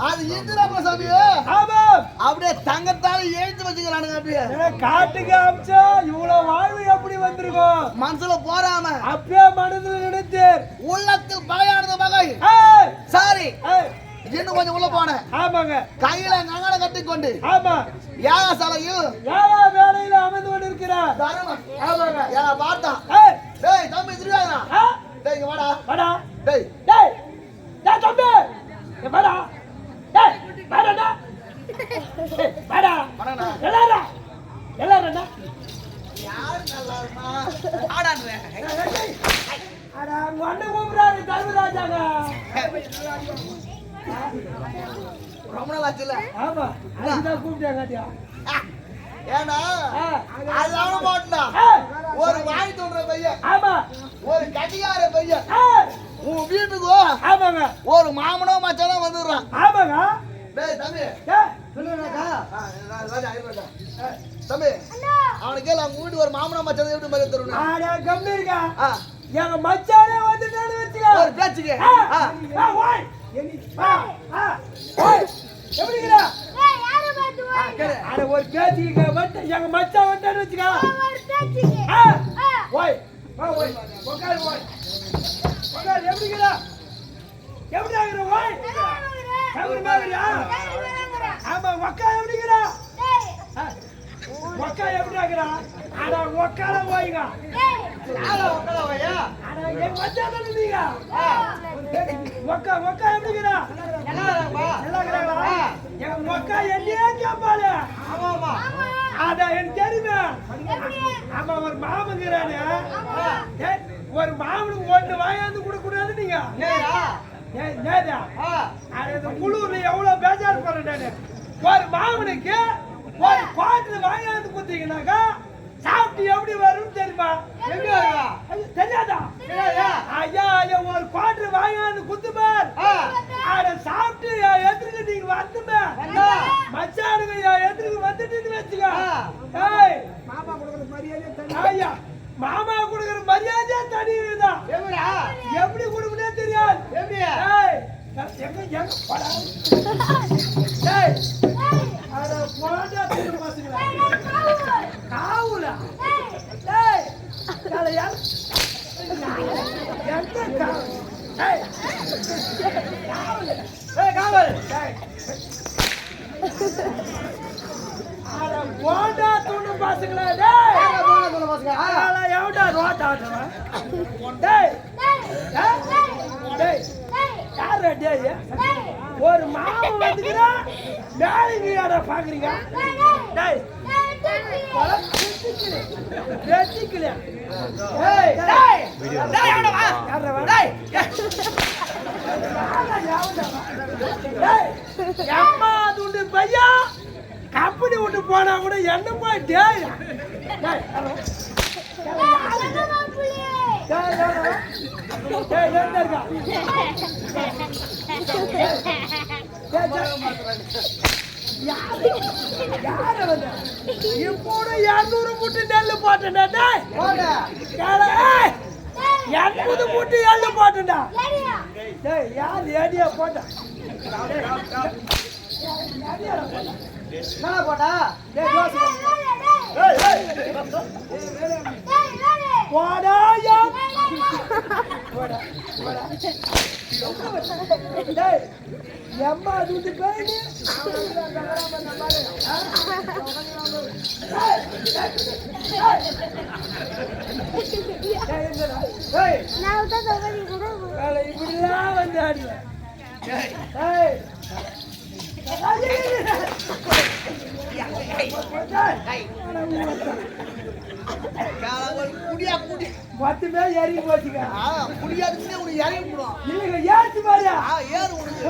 Speaker 4: அது இந்திர பிரசமியோ
Speaker 1: ஆமா.
Speaker 4: அப்படியே தங்கத்தால எழுத்து வச்சுக்கிறானுங்க. அப்படியே
Speaker 1: ஏன்னா காட்டுக்கு அமிச்சா இவ்வளவு வாழ்வு எப்படி வந்திருக்கும்?
Speaker 4: மனசுல போறாம
Speaker 1: அப்படியே மனதில் நினைத்தேர்.
Speaker 4: உள்ளத்தில் பகையானது மகை.
Speaker 1: ஏய்,
Speaker 4: சாரி
Speaker 1: ஏய்,
Speaker 4: இன்னும் கொஞ்சம் உள்ள போனேன்.
Speaker 1: ஆமாங்க.
Speaker 4: கையில நகலை கட்டிக்கொண்டு
Speaker 1: ஆமா.
Speaker 4: யாகசாலையில்
Speaker 1: யாரா வேலையில அமர்ந்து கொண்டிருக்கிறார்.
Speaker 4: தருமன்
Speaker 1: ஆமாங்க.
Speaker 4: ஏன் பார்த்தான்.
Speaker 1: ஏய்,
Speaker 4: டேய் தம்பி திருவாங்க.
Speaker 1: ஆ,
Speaker 4: டேய் இங்க வாடா.
Speaker 1: வாடா.
Speaker 4: டேய்
Speaker 1: டேய், டேய் தம்பி, இங்க வாடா. டேய், வாடாடா. டேய், வாடா.
Speaker 4: வாடா.
Speaker 1: எல்லாரா, எல்லாரா.
Speaker 4: யார் நல்லா இருக்கா? ஆடான்றேன்.
Speaker 1: அட, உங்க அண்ணன் கூப்பிடுறாரு தர்மராஜாங்க.
Speaker 4: ரொம்ப நாள் ஆச்சுல்ல.
Speaker 1: ஆமா, அதுதான் கூப்பிட்டாங்க.
Speaker 4: ஏன்னா அது போட்டா ஒரு வாங்கி தோன்ற பையன்,
Speaker 1: ஆமா.
Speaker 4: ஒரு கட்டிக்கார பையன்
Speaker 1: ஏய்,
Speaker 4: உன் வீட்டுக்கு
Speaker 1: ஆமாங்க.
Speaker 4: ஒரு மாமனோ மச்சானோ வந்துடுறான்.
Speaker 1: ஆமாங்க.
Speaker 4: டேய் தம்பி
Speaker 1: ஏய், சொல்லுங்கக்கா.
Speaker 4: ராஜா இருடா. தம்பி அவனுக்கு அவங்க வீட்டு ஒரு மாமனோ மச்சானோ எப்படி மாதிரி தருணும்.
Speaker 1: அட, கம்மி இருக்கா. எங்க மச்சானே வந்துட்டான்னு வச்சுக்க.
Speaker 4: ஒரு பேச்சுக்கு
Speaker 1: ஓய். வா, ஓய். எப்படி இருக்கா?
Speaker 2: ஏய், யாரை பார்த்து ஓடுற?
Speaker 1: அட, ஒரு பேச்சுக்கு வந்து எங்க மச்சான் வந்துட்டான்னு வச்சுக்க.
Speaker 2: ஒரு பேச்சுக்கு.
Speaker 1: ஓய். வா, ஓய். உட்காரு, ஓய். உட்காரு, எப்படி இருக்கா? எப்படி ஆகுற, ஓய்? கவுரு மாதிரியா? ஆமா, ஒக்கா எப்படி இருக்கா? ஒக்கா எப்படி ஆகுறா? அட, ஒக்கால ஓய்ங்க. அட, என் மச்சான் தானே நீங்க. ஒக்கா எப்படி இருக்கா? நல்லா இருக்கிறாங்களா? என் ஒக்கா என்னையே கேட்பாளே. அட, எனக்கு தெரியுமே. ஆமா, ஒரு மாமங்கிறானே. ஏய், ஒரு மாமனுக்கு ஒண்ணு வாயாந்து கொடுக்க கூடாது நீங்க. ஏய், நேதா. அட, இந்த குளூர்ல எவ்வளவு பேஜார் போறேன் நானு. ஒரு மாமனுக்கு ஒரு குவார்டர் வாயாந்து குத்தீங்கன்னாக்கா சாப்பிட்டு எப்படி வரும்னு தெரியுமா? எப்படி வருவா? தெரியாதா? ஐயா, ஒரு குவார்டர் வாயாந்து குத்துமார். அட, சாப்பிட்டு எதிர்க்கு நீங்க வந்துமே. மச்சானுங்க எதிர்க்கு வந்துட்டு வச்சுக்க. ஏய், மாமா கொடுக்குற மரியாதை தனி. ஐயா, மாமா கொடுக்குற மரியாதையே தனிதான். எப்படி கொடுக்கணும் தெரியாது. ஏய், எங்க படா. ஏய், அட, போடா திரும்ப பாத்துங்களா. காவுலா. ஏய், காலையா. எங்க காவு? ஏய், காவுல. ஏய், காவல். ஏய், அட, போடா துணு பாத்துங்களா. டேய், அட, எவடா ரோட் ஆடுறவன்? டேய், டேய், யாரு டேய்? ஒரு மாவு வந்துக்கிறா மேலிங்க யார பாக்குறீங்க? டேய், வெட்டிக்கல. ஏய், டேய், டேய், யாரா வா? யாரா வா? டேய், டேய், அம்மா துண்டு பையா கம்பெனி விட்டு போனா கூட என்ன போய் டேய். டேய், ஹலோ. டேய், யாரா? டேய், எங்க இருக்கா? யாரு வந்த? இப்போட 200 மூட்டை நெல்லு போட்டேன்டா. டேய், 80 மூட்டை எள்ளு போட்டேன்டா. டேய், யார் ஏடியா போட்டா? என்ன போட்டா? டேய், போடா போடா டேய் எம்மா தூத்து போயிடு
Speaker 2: நான் தான் சொல்றேன் கூட
Speaker 1: இப்படிலாம் வந்து ஆடுவேன் பத்து பேர் இறங்கி போச்சுங்க இல்லைங்க ஏறிச்சு பாரு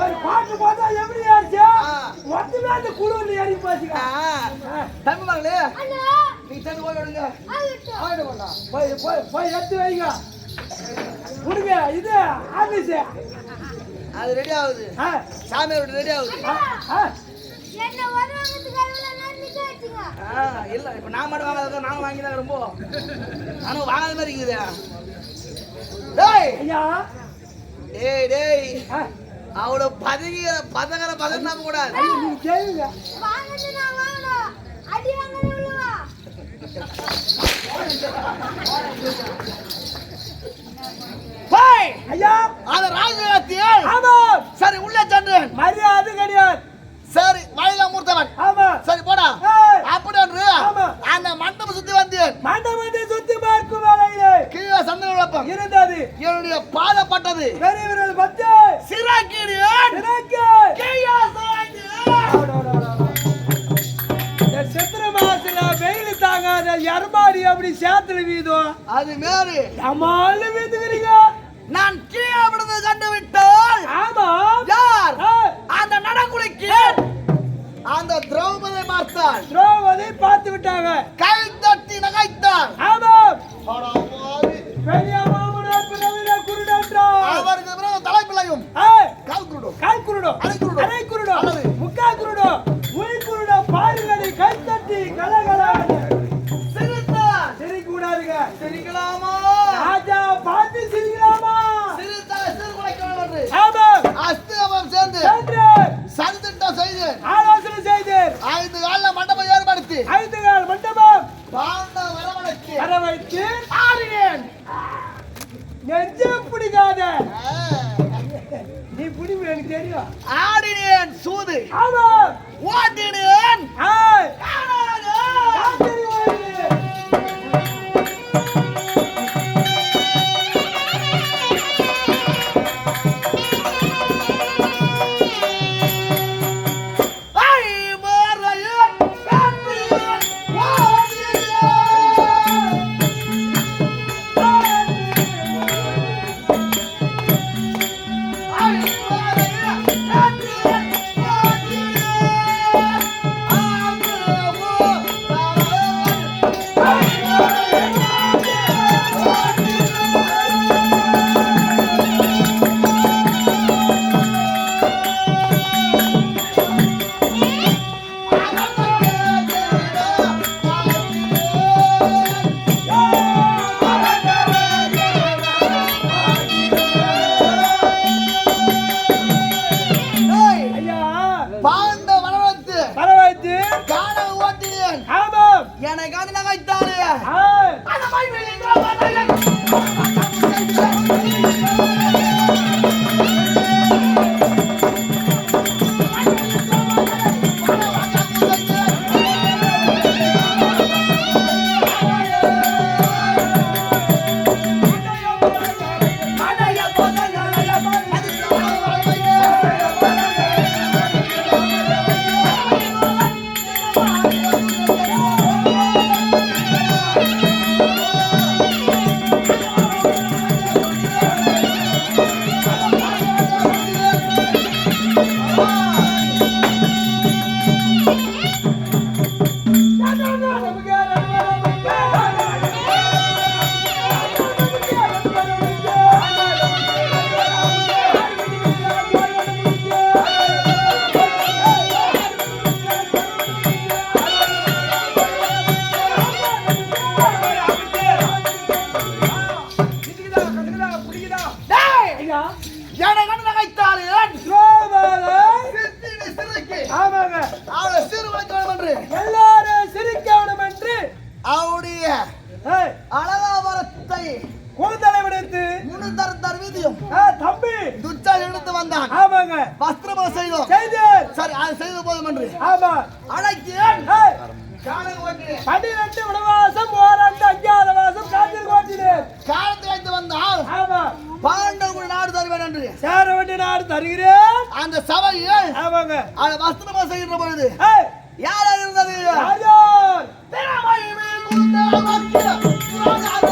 Speaker 1: ஒரு பாட்டு போட்டா எப்படி ஏறிச்சு மொத்த பேர் அந்த குழுவில் இறங்கி போச்சுங்க போய் எடுத்து வைங்க கொடுங்க இது ஆபீஸ்
Speaker 4: அது ரெடி ஆகுது சாமியார் ரெடி ஆகுது
Speaker 2: என்ன வரவங்கதுக்காரல நான் நிக்க வச்சீங்க
Speaker 4: இல்ல இப்ப நான் மட்டும் வாங்காத நான் வாங்கிதான் ரொம்ப நானும் வாங்காத மாதிரி இருக்குது டேய்
Speaker 1: ஐயா
Speaker 4: டேய் அவளோ பதகர நாம கூட
Speaker 1: நீங்க கேளுங்க
Speaker 2: வாங்கன்னு நான் வாங்கணும் அடி வாங்கணும் உள்ளவா
Speaker 4: போய்
Speaker 1: ஐயா
Speaker 4: அத ராஜராத்தியல்
Speaker 1: ஆமா
Speaker 4: சரி உள்ளே சென்றேன்
Speaker 1: மரியாதை கிடையாது
Speaker 4: சரி வாயில மூர்த்தவன்
Speaker 1: ஆமா
Speaker 4: சரி போடா அப்படியே
Speaker 1: ஆமா
Speaker 4: அந்த மண்டபம் சுத்தி வந்தேன்
Speaker 1: மண்டபத்தை சுத்தி பார்க்கும் வேலையிலே
Speaker 4: கீழே சந்தன விளப்பம்
Speaker 1: இருந்தது
Speaker 4: என்னுடைய பாதப்பட்டது
Speaker 1: பெரியவர்கள் பத்து
Speaker 4: சிராக்கிடியன்
Speaker 1: எனக்கு
Speaker 4: கையா
Speaker 1: சித்திர மாசத்துல வெயில் தாங்காத எரமாடி அப்படி சேத்துல வீதும்
Speaker 4: அது மேரி
Speaker 1: அம்மால வீதுகிறீங்க
Speaker 4: நான் கீழே விழுந்து கண்டு விட்டால்
Speaker 1: ஆமா
Speaker 4: யார் அந்த நடக்குலைக்கு அந்த திரௌபதி பார்த்தாள்
Speaker 1: திரௌபதி பார்த்து விட்டாங்க
Speaker 4: கை தட்டி நகைத்தார்
Speaker 1: ஆமா பெரிய மாமனார் பிறவில குருடன்றா
Speaker 4: அவருக்கு பிறகு தலைப்பிள்ளையும் கால் குருடும்
Speaker 1: கால் குருடும் அரை குருடும் முக்கா குருடும் உள் குருடும் பாருங்கடி கை தட்டி கலகல
Speaker 4: சிரித்தார்
Speaker 1: சிரிக்கூடாதுங்க
Speaker 4: சிரிக்கலாமா
Speaker 1: ராஜா பார்த்து சிரிக்கலாமா
Speaker 4: சிரித்தார் சிறுகுலைக்கலாம் என்று
Speaker 1: ஆமா
Speaker 4: அஸ்தமம் சேர்ந்து சதித்திட்டம் செய்து
Speaker 1: ஆலோசனை செய்து
Speaker 4: 5 கால மண்டபம் ஏற்படுத்தி
Speaker 1: 5 கால் மண்டபம்
Speaker 4: பாண்ட வரவழைத்து
Speaker 1: வரவைத்து
Speaker 4: ஆடினேன்
Speaker 1: நெஞ்சு பிடிக்காத நீ பிடிவு எனக்கு தெரியும்
Speaker 4: ஆடினேன் சூது
Speaker 1: ஆமா
Speaker 4: ஓட்டினேன் என்னை காணி நகைத்தானே அவருடைய அழகாபரத்தை
Speaker 1: கூந்தலை விடுத்து
Speaker 4: தர வீதியும்
Speaker 1: தம்பி
Speaker 4: துச்சா எடுத்து வந்தான்.
Speaker 1: ஆமாங்க.
Speaker 4: வஸ்திரமா செய்தோம்.
Speaker 1: செய்து
Speaker 4: சரி அது செய்த போதும் என்று
Speaker 1: ஆமா
Speaker 4: அழைத்தேன்.
Speaker 1: ஏய்,
Speaker 4: காலை ஓட்டினேன்.
Speaker 1: 12 வனவாசம் ஓராண்டு அஞ்ஞாத வாசம் காட்டில் ஓட்டினேன்.
Speaker 4: காலத்தை வைத்து வந்தால்
Speaker 1: ஆமா
Speaker 4: பாண்டவ நாடு தருவேன் என்று
Speaker 1: சேர வேண்டிய நாடு தருகிறேன்.
Speaker 4: அந்த சபையில்
Speaker 1: ஆமாங்க.
Speaker 4: அதை வஸ்திரமா செய்கிற பொழுது
Speaker 1: ஏய்,
Speaker 4: யாராக இருந்தது?
Speaker 1: யார் யார்?
Speaker 4: திறமையுமே குந்த மக்கள் சுராஜாக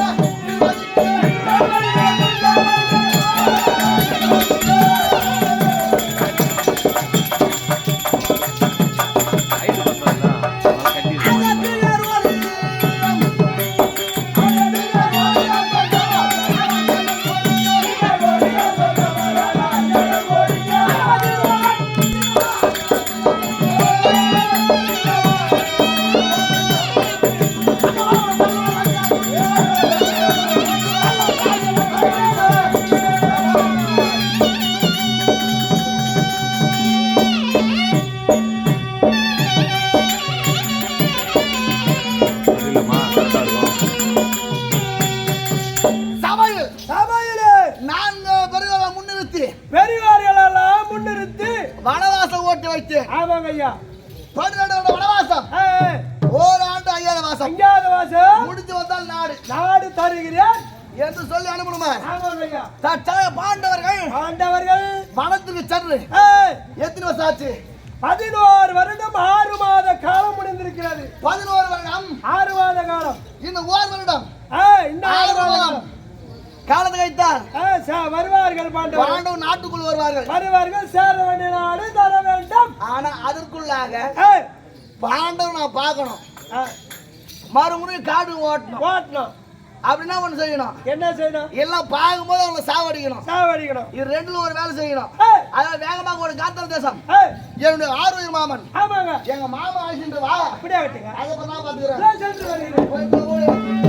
Speaker 1: சபையிலே
Speaker 4: நான்கு பெருகளை முன்னிறுத்தி
Speaker 1: பெரியவார்களெல்லாம் முன்னிறுத்தி
Speaker 4: வனவாசம் ஓட்டி வைத்தேன்.
Speaker 1: ஆமாங்க ஐயா.
Speaker 4: 12 வனவாசம்
Speaker 1: ஏய்,
Speaker 4: ஓராண்டு ஐயாத வாசம்
Speaker 1: அஞ்ஞாத வாசம்
Speaker 4: முடித்து வந்தால் நாடு
Speaker 1: நாடு தருகிறேன்
Speaker 4: என்று சொல்லி அனுப்பணுமா?
Speaker 1: ஆமாங்க ஐயா.
Speaker 4: தற்சமய பாண்டவர்கள்
Speaker 1: ஆண்டவர்கள்
Speaker 4: வனத்துக்கு சென்று
Speaker 1: ஏய்,
Speaker 4: எத்தனை வருஷம் ஆச்சு?
Speaker 1: 11 வருடம் 6 மாத காலம் முடிந்திருக்கிறது.
Speaker 4: 11 வருடம்
Speaker 1: 6 மாத காலம்.
Speaker 4: இன்னும் 1 வருடம்
Speaker 1: இன்னும் 6
Speaker 4: 6
Speaker 1: மாத
Speaker 4: வருடம்
Speaker 1: காலம்.
Speaker 4: காலத்தை வைத்தால்
Speaker 1: வருவார்கள் பாண்டவர்.
Speaker 4: பாண்டவர் நாட்டுக்குள் வருவார்கள்.
Speaker 1: வருவார்கள். சேர வேண்டிய நாடு தர வேண்டும்.
Speaker 4: ஆனா அதற்குள்ளாக
Speaker 1: ஏய்,
Speaker 4: பாண்டவர் நான் பார்க்கணும்.
Speaker 1: ஏய்,
Speaker 4: மறுமுறை காடு ஓட்டணும்.
Speaker 1: ஓட்டணும்.
Speaker 4: அப்படின்னா ஒண்ணு செய்யணும்.
Speaker 1: என்ன செய்யணும்?
Speaker 4: எல்லாம் பார்க்கும்போது அவங்களை சாவடிக்கணும்.
Speaker 1: சாவடிக்கணும்.
Speaker 4: இது ரெண்டுல ஒரு வேலை செய்யணும்.
Speaker 1: ஏய்,
Speaker 4: அதாவது வேகமாக ஒரு காத்தல தேசம்
Speaker 1: ஏய்,
Speaker 4: என்னுடைய ஆரோக்கிய மாமன்
Speaker 1: ஆமாங்க.
Speaker 4: எங்க மாமா அழைச்சிட்டு வா.
Speaker 1: அப்படியே விட்டுங்க.
Speaker 4: அதை நான் பாத்துக்கிறேன்.
Speaker 1: சென்று வருகிறேன்.
Speaker 4: போய்